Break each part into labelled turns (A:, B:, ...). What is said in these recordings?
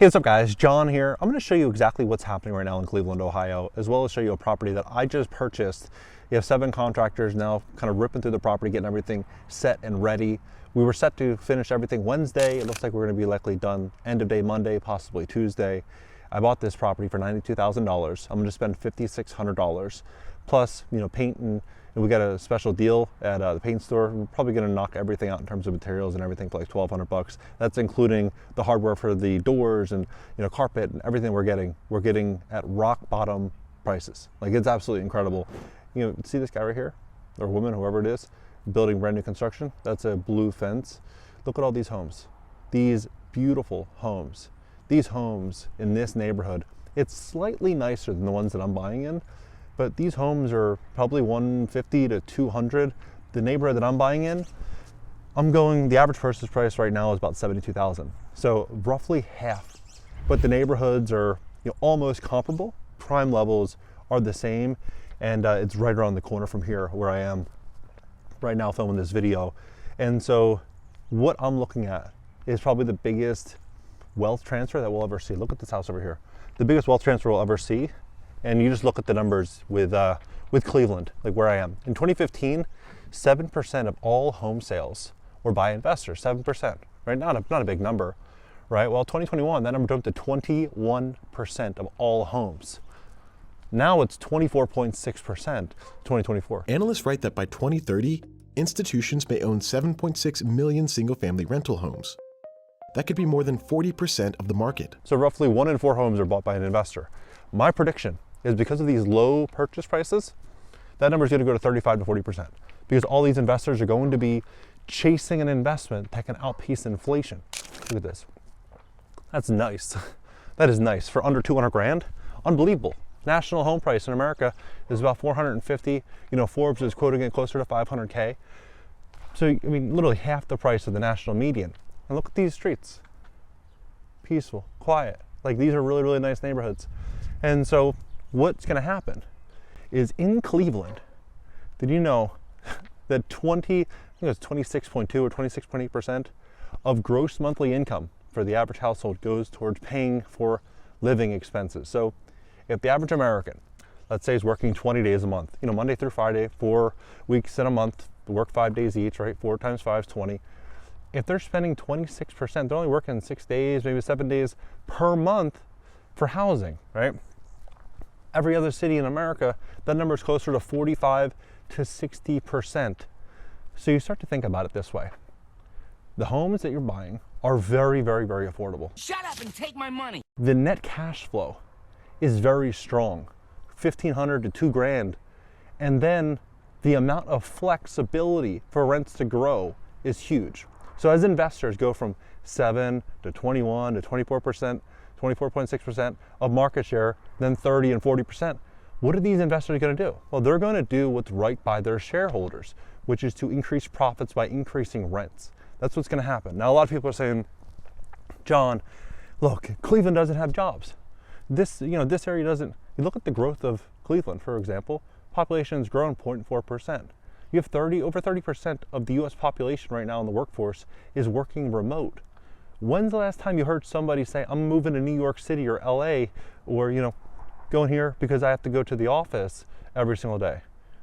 A: Hey, what's up guys? John here. I'm going to show you exactly what's happening right now in Cleveland, Ohio, as well as show you a property that I just purchased. You have 7 contractors now kind of ripping through the property, getting everything set and ready. We were set to finish everything Wednesday. It looks like we're going to be likely done end of day Monday, possibly Tuesday. I bought this property for $92,000. I'm going to spend $5,600 plus, paint and we got a special deal at the paint store. We're probably going to knock everything out in terms of materials and everything for like $1,200. That's including the hardware for the doors and carpet and everything we're getting. We're getting at rock bottom prices. Like, it's absolutely incredible. See this guy right here, or woman, whoever it is, building brand new construction. That's a blue fence. Look at all these homes. These beautiful homes. These homes in this neighborhood, it's slightly nicer than the ones that I'm buying in. But these homes are probably 150 to 200. The neighborhood that I'm buying in, the average purchase price right now is about 72,000. So roughly half. But the neighborhoods are almost comparable. Crime levels are the same. And it's right around the corner from here where I am right now filming this video. And so what I'm looking at is probably the biggest wealth transfer that we'll ever see. Look at this house over here. The biggest wealth transfer we'll ever see. And you just look at the numbers with Cleveland, like where I am. In 2015, 7% of all home sales were by investors, 7%, right? Not a big number, right? Well, 2021, that number jumped to 21% of all homes. Now it's 24.6%, 2024.
B: Analysts write that by 2030, institutions may own 7.6 million single-family rental homes. That could be more than 40% of the market.
A: So roughly 1 in 4 homes are bought by an investor. My prediction is because of these low purchase prices, that number is going to go to 35 to 40%, because all these investors are going to be chasing an investment that can outpace inflation. Look at this. That's nice. That is nice. For under 200 grand, unbelievable. National home price in America is about 450. Forbes is quoting it closer to 500K. So, literally half the price of the national median. And look at these streets. Peaceful, quiet. Like, these are really, really nice neighborhoods. And so what's going to happen is in Cleveland, did you know that 26.2 or 26.8% of gross monthly income for the average household goes towards paying for living expenses? So if the average American, let's say, is working 20 days a month, Monday through Friday, 4 weeks in a month, work 5 days each, right? 4 times 5 is 20. If they're spending 26%, they're only working 6 days, maybe 7 days per month for housing, right? Every other city in America, that number is closer to 45 to 60%. So you start to think about it this way. The homes that you're buying are very, very, very affordable.
C: Shut up and take my money.
A: The net cash flow is very strong, 1,500 to 2 grand. And then the amount of flexibility for rents to grow is huge. So as investors go from 7 to 21 to 24%, 24.6% of market share, then 30 and 40%. What are these investors going to do? Well, they're going to do what's right by their shareholders, which is to increase profits by increasing rents. That's what's going to happen. Now, a lot of people are saying, John, look, Cleveland doesn't have jobs. This area doesn't. You look at the growth of Cleveland, for example, population has grown 0.4%. You have over 30% of the US population right now in the workforce is working remote. When's the last time you heard somebody say, I'm moving to New York City or LA, or, going here because I have to go to the office every single day?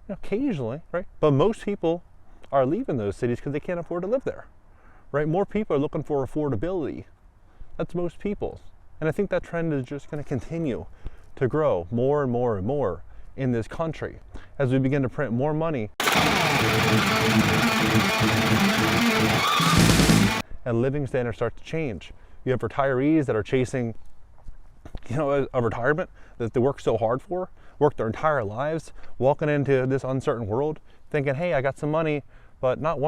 A: Occasionally, right? But most people are leaving those cities because they can't afford to live there, right? More people are looking for affordability. That's most people. And I think that trend is just going to continue to grow more and more and more in this country as we begin to print more money. And living standards start to change. You have retirees that are chasing, a retirement that they work so hard for, work their entire lives, walking into this uncertain world, thinking, hey, I got some money, but not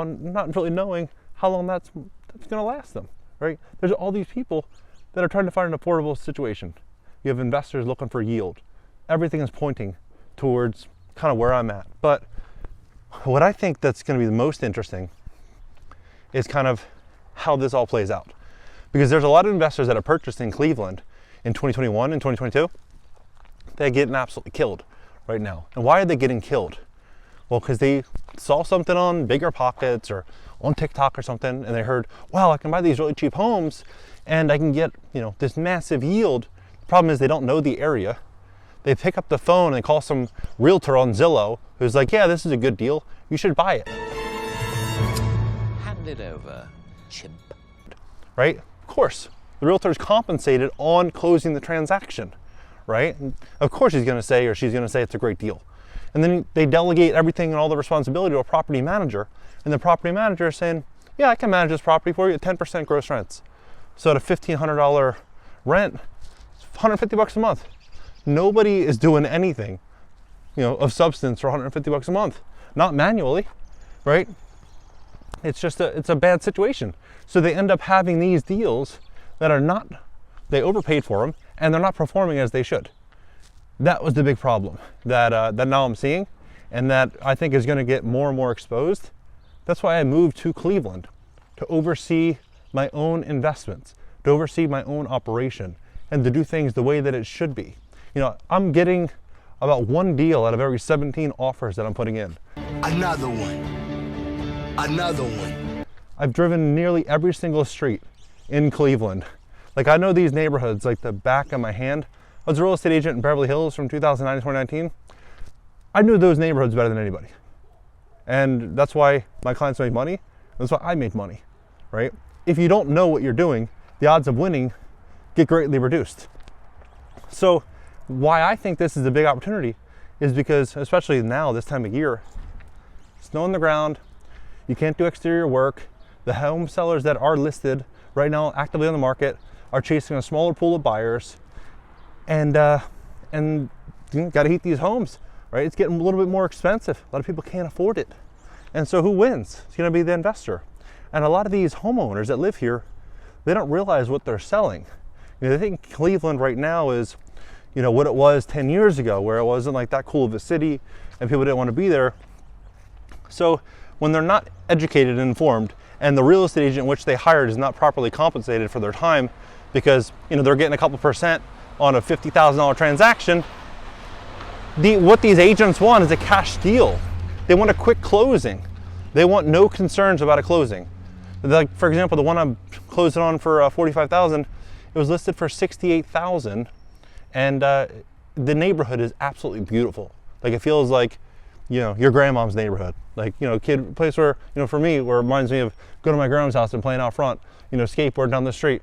A: really knowing how long that's going to last them, right? There's all these people that are trying to find an affordable situation. You have investors looking for yield. Everything is pointing towards kind of where I'm at. But what I think that's going to be the most interesting is kind of how this all plays out. Because there's a lot of investors that are purchasing Cleveland in 2021 and 2022. They're getting absolutely killed right now. And why are they getting killed? Well, because they saw something on BiggerPockets or on TikTok or something, and they heard, wow, I can buy these really cheap homes and I can get, you know, this massive yield. The problem is they don't know the area. They pick up the phone and call some realtor on Zillow who's like, yeah, this is a good deal, you should buy it.
C: Hand it over, chimp.
A: Right? Of course, the realtor is compensated on closing the transaction, right? And of course he's gonna say, or she's gonna say, it's a great deal. And then they delegate everything and all the responsibility to a property manager, and the property manager is saying, yeah, I can manage this property for you at 10% gross rents. So at a $1,500 rent, it's $150 a month. Nobody is doing anything, you know, of substance for $150 a month, not manually, right? It's just it's a bad situation. So they end up having these deals that are not, they overpaid for them, and they're not performing as they should. That was the big problem that now I'm seeing, and that I think is going to get more and more exposed. That's why I moved to Cleveland, to oversee my own investments, to oversee my own operation, and to do things the way that it should be. You know, I'm getting about one deal out of every 17 offers that I'm putting in.
D: Another one. Another one.
A: I've driven nearly every single street in Cleveland. Like, I know these neighborhoods like the back of my hand. I was a real estate agent in Beverly Hills from 2009 to 2019. I knew those neighborhoods better than anybody. And that's why my clients made money. That's why I made money, right? If you don't know what you're doing, the odds of winning get greatly reduced. So why I think this is a big opportunity is because, especially now, this time of year, snow on the ground, you can't do exterior work. The home sellers that are listed right now, actively on the market, are chasing a smaller pool of buyers, and you know, got to heat these homes, right? It's getting a little bit more expensive. A lot of people can't afford it, and so who wins? It's going to be the investor. And a lot of these homeowners that live here, they don't realize what they're selling. You know, they think Cleveland right now is, you know, what it was 10 years ago, where it wasn't like that cool of a city and people didn't want to be there. So when they're not educated and informed, and the real estate agent which they hired is not properly compensated for their time, because, you know, they're getting a couple percent on a $50,000 transaction, what these agents want is a cash deal. They want a quick closing. They want no concerns about a closing. Like, for example, the one I'm closing on for $45,000, it was listed for $68,000. And the neighborhood is absolutely beautiful. Like, it feels like, you know, your grandmom's neighborhood. Like, you know, place where, you know, for me, where it reminds me of going to my grandma's house and playing out front, you know, skateboard down the street.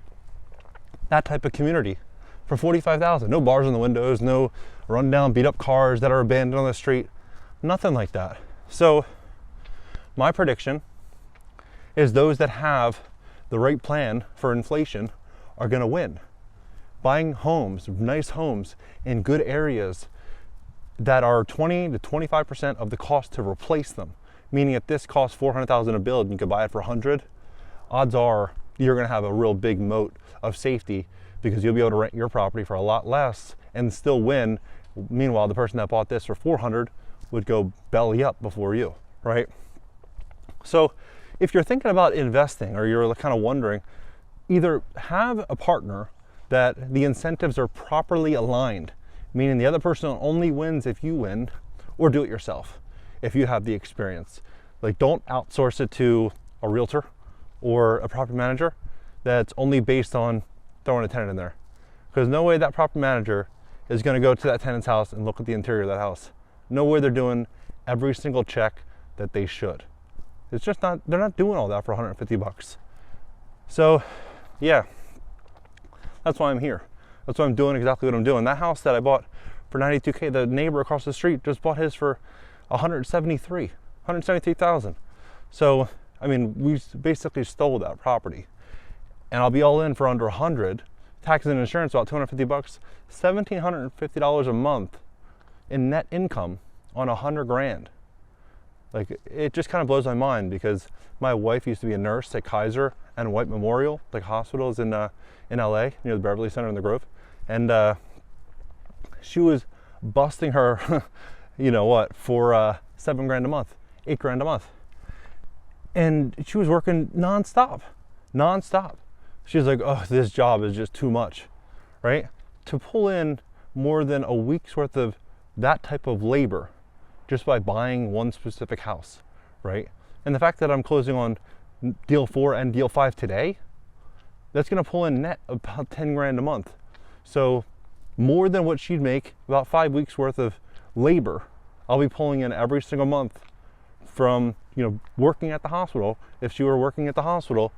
A: That type of community for $45,000. No bars in the windows, no rundown, beat up cars that are abandoned on the street. Nothing like that. So my prediction is those that have the right plan for inflation are going to win. Buying homes, nice homes in good areas that are 20 to 25% of the cost to replace them. Meaning if this costs $400,000 a build and you could buy it for $100, odds are you're going to have a real big moat of safety, because you'll be able to rent your property for a lot less and still win. Meanwhile, the person that bought this for $400 would go belly up before you, right? So if you're thinking about investing, or you're kind of wondering, either have a partner that the incentives are properly aligned, meaning the other person only wins if you win, or do it yourself if you have the experience. Like, don't outsource it to a realtor or a property manager that's only based on throwing a tenant in there, because no way that property manager is going to go to that tenant's house and look at the interior of that house. No way they're doing every single check that they should. It's just not, they're not doing all that for $150. So yeah, that's why I'm here. That's why I'm doing exactly what I'm doing. That house that I bought for $92K, the neighbor across the street just bought his for $173,000. So, I mean, we basically stole that property. And I'll be all in for under 100. Taxes and insurance about $250. $1,750 a month in net income on $100,000. Like, it just kind of blows my mind, because my wife used to be a nurse at Kaiser and White Memorial, like hospitals in LA, near the Beverly Center in the Grove. And she was busting her, you know what, for $7,000 a month, $8,000 a month. And she was working nonstop. She was like, oh, this job is just too much, right? To pull in more than a week's worth of that type of labor just by buying one specific house, right? And the fact that I'm closing on deal 4 and deal 5 today, that's gonna pull in net about 10 grand a month. So more than what she'd make, about 5 weeks worth of labor, I'll be pulling in every single month from, you know, working at the hospital, if she were working at the hospital,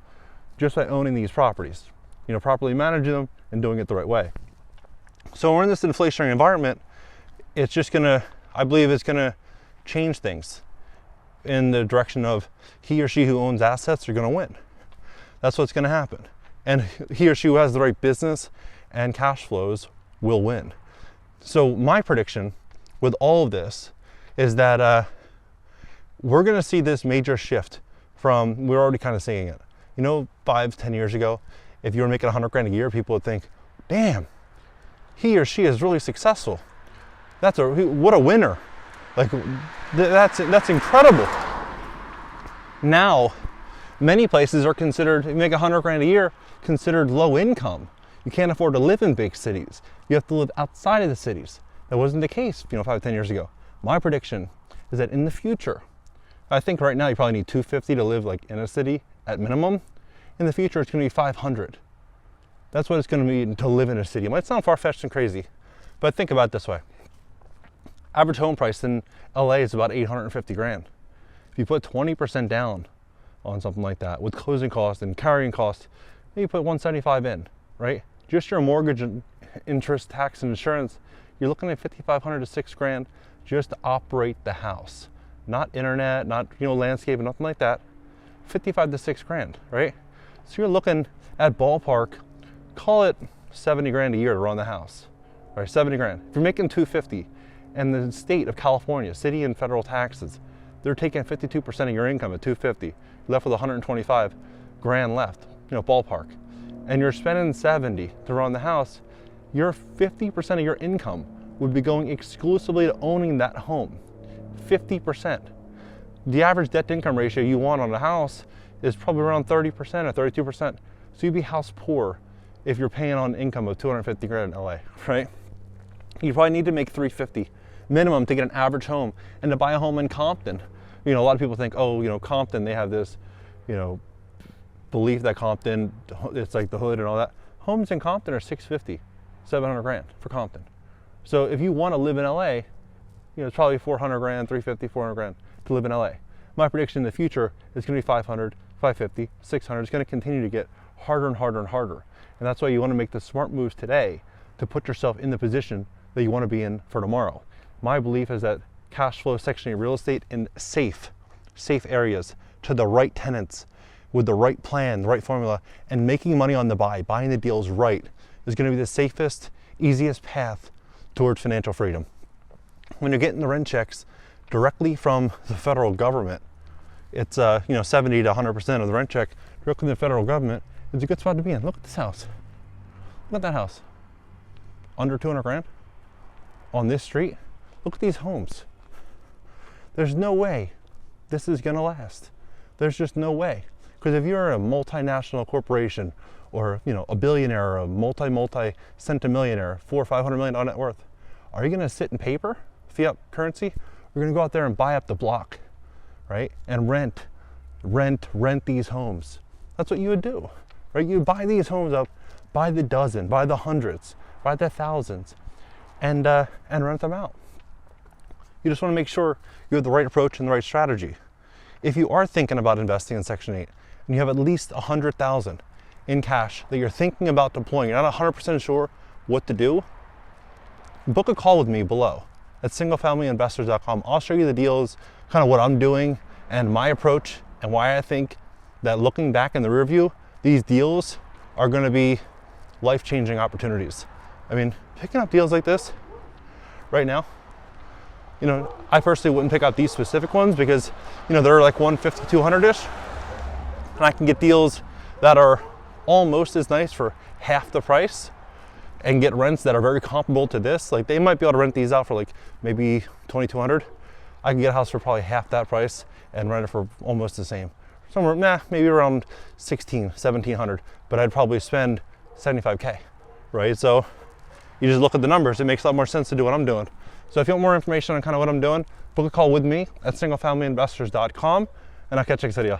A: just by owning these properties, you know, properly managing them and doing it the right way. So we're in this inflationary environment. It's just gonna, I believe it's gonna change things in the direction of he or she who owns assets are gonna win. That's what's gonna happen. And he or she who has the right business and cash flows will win. So my prediction with all of this is that we're gonna see this major shift from, we're already kind of seeing it. You know, 5-10 years ago, if you were making 100 grand a year, people would think, damn, he or she is really successful. What a winner. Like, that's incredible. Now, many places are considered, if you make 100 grand a year, considered low income. You can't afford to live in big cities. You have to live outside of the cities. That wasn't the case, you know, 5-10 years ago. My prediction is that in the future, I think right now you probably need 250 to live like in a city at minimum. In the future, it's gonna be 500. That's what it's gonna be to live in a city. It might sound far-fetched and crazy, but think about it this way. Average home price in LA is about 850 grand. If you put 20% down on something like that with closing costs and carrying costs, maybe you put 175 in, right? Just your mortgage and interest, tax, and insurance, you're looking at 5,500 to 6 grand just to operate the house. Not internet, not, you know, landscape, nothing like that. 55 to 6 grand, right? So you're looking at ballpark, call it 70 grand a year to run the house, right? 70 grand. If you're making 250, and the state of California, city and federal taxes, they're taking 52% of your income at 250. You're left with 125 grand left, you know, ballpark. And you're spending 70 to run the house, your 50% of your income would be going exclusively to owning that home. 50%. The average debt to income ratio you want on a house is probably around 30% or 32%. So you'd be house poor if you're paying on income of 250 grand in LA, right? You probably need to make 350 minimum to get an average home and to buy a home in Compton. You know, a lot of people think, oh, you know, Compton, they have this, you know, belief that Compton, it's like the hood and all that. Homes in Compton are 650, 700 grand for Compton. So if you want to live in LA, you know, it's probably 400 grand, 350, 400 grand to live in LA. My prediction in the future is going to be 500, 550, 600. It's going to continue to get harder and harder and harder. And that's why you want to make the smart moves today to put yourself in the position that you want to be in for tomorrow. My belief is that cash flow Section 8 real estate in safe areas to the right tenants with the right plan, the right formula, and making money on the buy, buying the deals right, is going to be the safest, easiest path towards financial freedom. When you're getting the rent checks directly from the federal government, it's 70 to 100% of the rent check directly from the federal government. It's a good spot to be in. Look at this house. Look at that house. Under 200 grand on this street. Look at these homes. There's no way this is gonna last. There's just no way. Because if you're a multinational corporation or, you know, a billionaire or a multi-centimillionaire, $400 or $500 million net worth, are you gonna sit in paper, fiat currency? You're gonna go out there and buy up the block, right? And rent these homes. That's what you would do, right? You buy these homes up by the dozen, by the hundreds, by the thousands, and rent them out. You just want to make sure you have the right approach and the right strategy. If you are thinking about investing in Section 8 and you have at least $100,000 in cash that you're thinking about deploying, you're not 100% sure what to do, book a call with me below at singlefamilyinvestors.com. I'll show you the deals, kind of what I'm doing and my approach and why I think that looking back in the rear view, these deals are going to be life-changing opportunities. I mean, picking up deals like this right now, you know, I personally wouldn't pick out these specific ones because, you know, they're like 150, 200-ish. And I can get deals that are almost as nice for half the price and get rents that are very comparable to this. Like they might be able to rent these out for like maybe 2,200. I can get a house for probably half that price and rent it for almost the same. Somewhere, maybe around 1,700, but I'd probably spend 75K, right? So you just look at the numbers. It makes a lot more sense to do what I'm doing. So if you want more information on kind of what I'm doing, book a call with me at singlefamilyinvestors.com, and I'll catch you next video.